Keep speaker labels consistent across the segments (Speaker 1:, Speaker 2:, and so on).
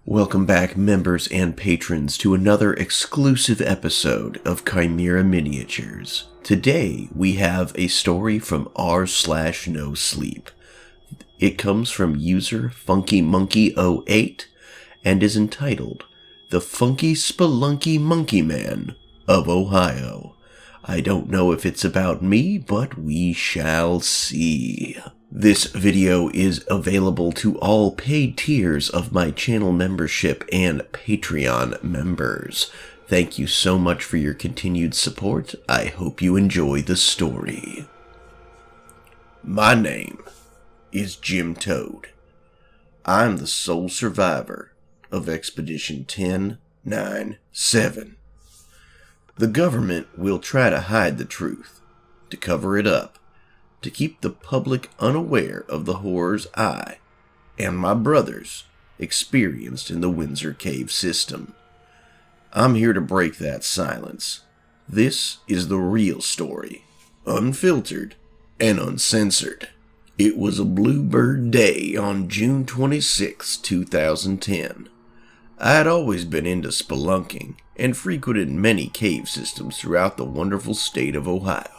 Speaker 1: Welcome back, members and patrons, to another exclusive episode of Chimera Miniatures. Today, we have a story from r/nosleep. It comes from user FunkyMunky08 and is entitled, The Funky Spelunky Monkey Man of Ohio. I don't know if it's about me, but we shall see. This video is available to all paid tiers of my channel membership and Patreon members. Thank you so much for your continued support. I hope you enjoy the story. My name is Jim Toad. I'm the sole survivor of Expedition 1097. The government will try to hide the truth, to cover it up, to keep the public unaware of the horrors I and my brothers experienced in the Windsor Cave system. I'm here to break that silence. This is the real story, unfiltered and uncensored. It was a bluebird day on June 26, 2010. I had always been into spelunking and frequented many cave systems throughout the wonderful state of Ohio.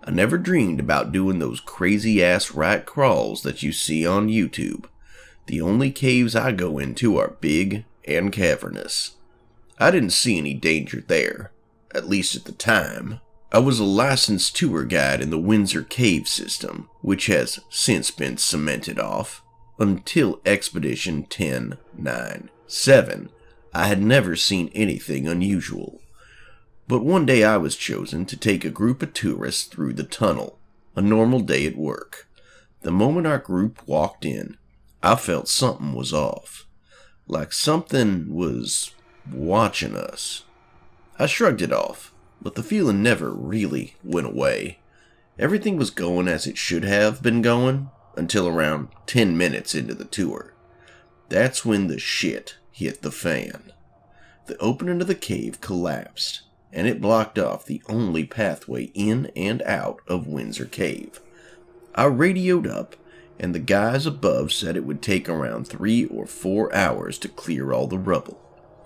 Speaker 1: I never dreamed about doing those crazy-ass rat crawls that you see on YouTube. The only caves I go into are big and cavernous. I didn't see any danger there, at least at the time. I was a licensed tour guide in the Windsor Cave system, which has since been cemented off. Until Expedition 1097, I had never seen anything unusual. But one day I was chosen to take a group of tourists through the tunnel, a normal day at work. The moment our group walked in, I felt something was off, like something was watching us. I shrugged it off, but the feeling never really went away. Everything was going as it should have been going until around 10 minutes into the tour. That's when the shit hit the fan. The opening of the cave collapsed, and it blocked off the only pathway in and out of Windsor Cave. I radioed up, and the guys above said it would take around 3 or 4 hours to clear all the rubble.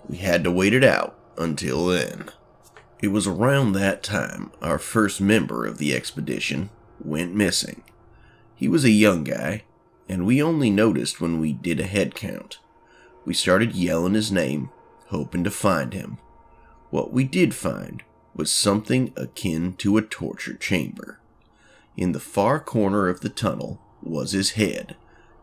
Speaker 1: We had to wait it out until then. It was around that time our first member of the expedition went missing. He was a young guy, and we only noticed when we did a head count. We started yelling his name, hoping to find him. What we did find was something akin to a torture chamber. In the far corner of the tunnel was his head,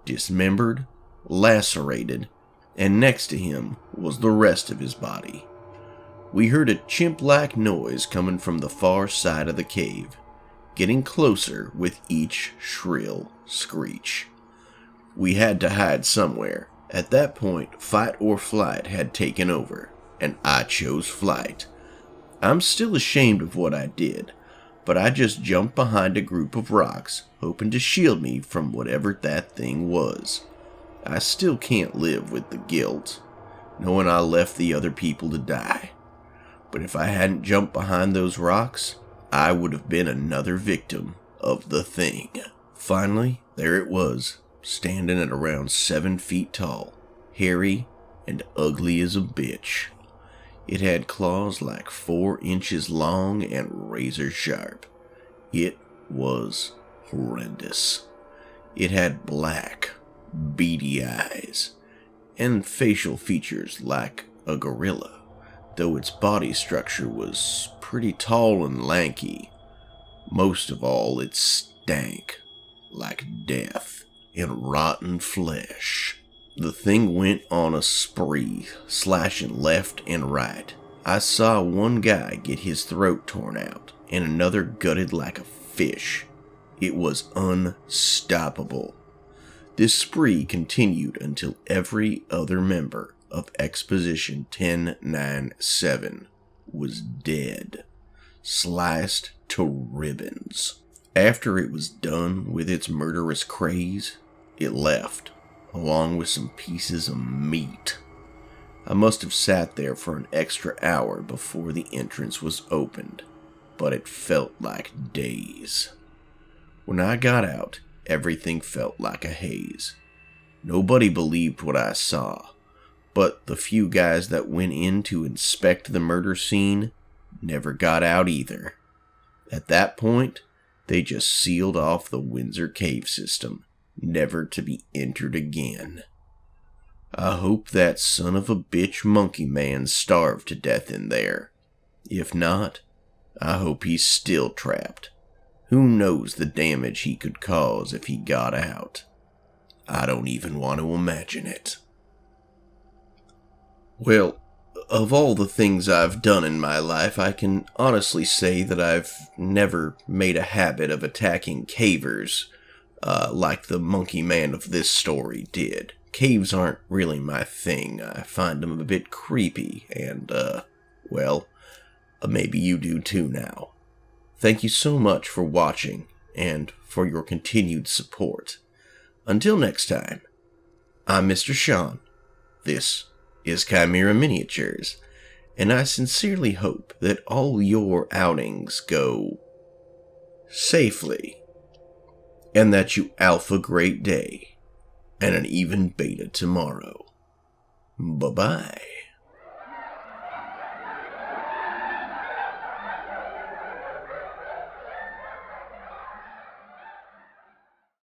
Speaker 1: dismembered, lacerated, and next to him was the rest of his body. We heard a chimp-like noise coming from the far side of the cave, getting closer with each shrill screech. We had to hide somewhere. At that point, fight or flight had taken over, and I chose flight. I'm still ashamed of what I did, but I just jumped behind a group of rocks, hoping to shield me from whatever that thing was. I still can't live with the guilt, knowing I left the other people to die. But if I hadn't jumped behind those rocks, I would have been another victim of the thing. Finally, there it was, standing at around 7 feet tall, hairy and ugly as a bitch. It had claws like 4 inches long and razor sharp. It was horrendous. It had black, beady eyes, and facial features like a gorilla, though its body structure was pretty tall and lanky. Most of all, it stank like death and rotten flesh. The thing went on a spree, slashing left and right. I saw one guy get his throat torn out, and another gutted like a fish. It was unstoppable. This spree continued until every other member of Expedition 1097 was dead, sliced to ribbons. After it was done with its murderous craze, it left, along with some pieces of meat. I must have sat there for an extra hour before the entrance was opened, but it felt like days. When I got out, everything felt like a haze. Nobody believed what I saw, but the few guys that went in to inspect the murder scene never got out either. At that point, they just sealed off the Windsor cave system, never to be entered again. I hope that son of a bitch monkey man starved to death in there. If not, I hope he's still trapped. Who knows the damage he could cause if he got out? I don't even want to imagine it. Well, of all the things I've done in my life, I can honestly say that I've never made a habit of attacking cavers like the monkey man of this story did. Caves aren't really my thing. I find them a bit creepy, and, maybe you do too now. Thank you so much for watching, and for your continued support. Until next time, I'm Mr. Sean. This is Chimera Miniatures, and I sincerely hope that all your outings go safely, and that you alpha great day, and an even beta tomorrow. Bye-bye.